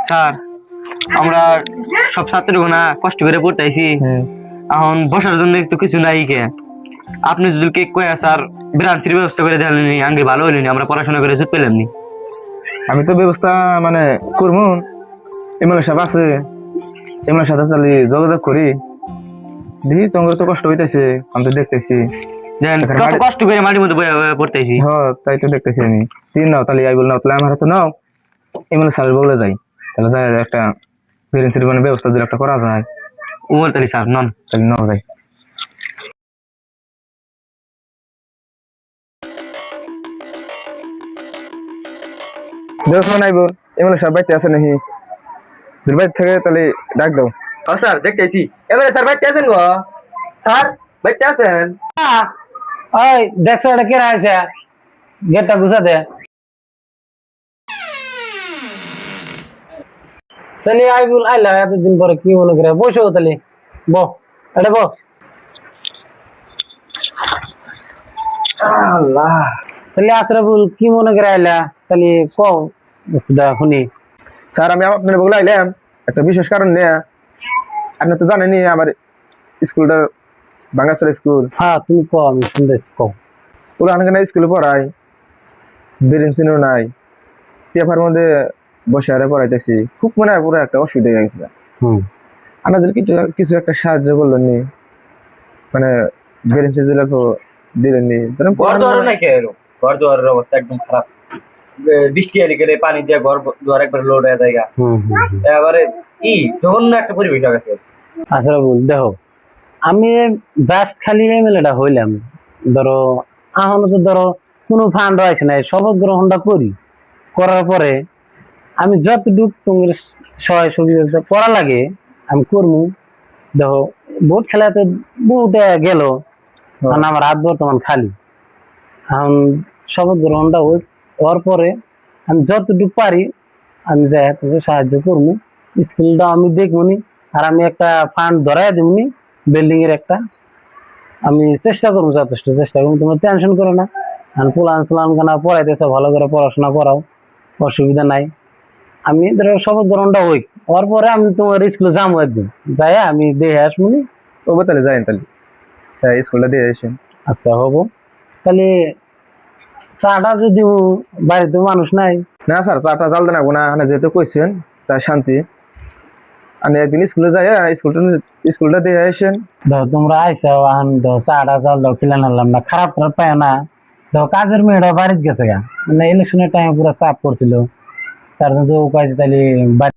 Sir আমরা সব ছাত্রগুলো কষ্ট করে পড়তেছি, এখন বসার জন্য একটু কিছু নাই কে আপনি যদি কেক কয়ে স্যার বিরান্তির ব্যবস্থা করে দেন আগে ভালো হইনি, আমরা পড়াশোনা করে জুত পেলাম নি। আমি তো ব্যবস্থা মানে করবো, এমএলএ সাহেব আছে, এমএলএ সাথে চালি যোগাযোগ করি, দেখি তোমার তো কষ্ট হইতেছে, আমি তো দেখতেছি কত কষ্ট করে মাটির মধ্যে পড়তেছি। হ্যাঁ তাই তো দেখতেছি আমি। তিন নাও তাহলে, আই বল নাও তাহলে আমার হাতে নাও, এমএলএ স্যারের বলে যাই, তাহলে যাই একটা ভ্যাকেন্সির মানে ব্যবস্থা যদি একটা করা যায়। ও তাহলে স্যার নন, তাহলে নাও যাই। দেখো নাই বল এমএলএ সাহেব বাইতে আছে নাকি, বাইরে থেকে তাহলে ডাক দাও। ও স্যার দেখতেছি এবারে স্যার বাইতে আছেন গো, স্যার বাইতে আছেন। ওই দেখছো এটা কেরা আছে, গেটটা গুছা দে। তাহলে আইবুল আইলা এতদিন পরে কি মনে করে বসো, তাহলে বো এটা বো। আল্লাহ, তাহলে আশরাফুল কি মনে করে আইলা, তাহলে কও শুনি। স্যার আমি আপনার বলে আইলাম একটা বিশেষ কারণ নিয়ে। আপনি তো জানেনই আমার স্কুলটা বাঙ্গাসর স্কুল। হ্যাঁ তুমি কও, আমি শুনতেছি কও। ওরা অনেক স্কুলে পড়াই, বেরেন্সিনও নাই, পেপার মধ্যে বসে আরে পড়াইতেছি, খুব মানে পুরো একটা অসুবিধা হয়ে গেছে। আমরা যদি কিছু কিছু একটা সাহায্য করলেন নি, মানে বেরেন্সি জেলা দিলেন নি, ঘর দুয়ার নাকি এরকম, ঘর দুয়ারের অবস্থা একদম খারাপ। বৃষ্টি এলে গেলে পানি দিয়ে ঘর দুয়ার একবার লোড হয়ে যায়, এবারে কি জঘন্য একটা পরিবেশ হয়ে গেছে। আশরাফুল দেখো, আমি জাস্ট খালি এমএলএটা হইলাম, ধরো এখনো তো ধরো কোনো ফান্ড আছে নাই, শপথ গ্রহণটা করি, করার পরে আমি যতটুকু তোমার সহায় সুবিধা করা লাগে আমি করবো। দেখো ভোট খেলাতে বহুটা গেল, কারণ আমার হাত বর্তমান খালি। এখন শপথ গ্রহণটা হওয়ার পরে আমি যতটুকু পারি আমি যাই তোকে সাহায্য করবো, স্কুলটা আমি দেখবনি, আর আমি একটা ফান্ড ধরাই দেবনি বিল্ডিং এর একটা, আমি চেষ্টা করবো, যথেষ্ট চেষ্টা করবো, তোমার টেনশন করো না। আর প্লান স্লান গানা পড়াইতেছে, ভালো করে পড়াশোনা করাও, অসুবিধা নাই। আমি ধরো শপথ গ্রহণটা হওয়ার পরে আমি তোমার স্কুলে যাবো একদিন, যাই আমি দেখে আসবনি। ও তাহলে যাই, তাহলে স্কুলটা দিয়ে আসেন। আচ্ছা হবো, তাহলে চাটা যদি বাড়িতে মানুষ নাই। না স্যার চাটা জাল দেন না, মানে যেহেতু কইছেন তাই শান্তি। আমি একদিন স্কুলে যাই, স্কুলটা দিয়ে আসেন। ধর তোমরা আইসা আন ধর চাটা চাল দাও, কিনে আনলাম না, খারাপ খারাপ পায় না। ধর কাজের মেয়েটা বাড়িতে গেছে গা, মানে ইলেকশনের টাইমে পুরো চাপ করছিল, তার জন্য উপায় তাহলে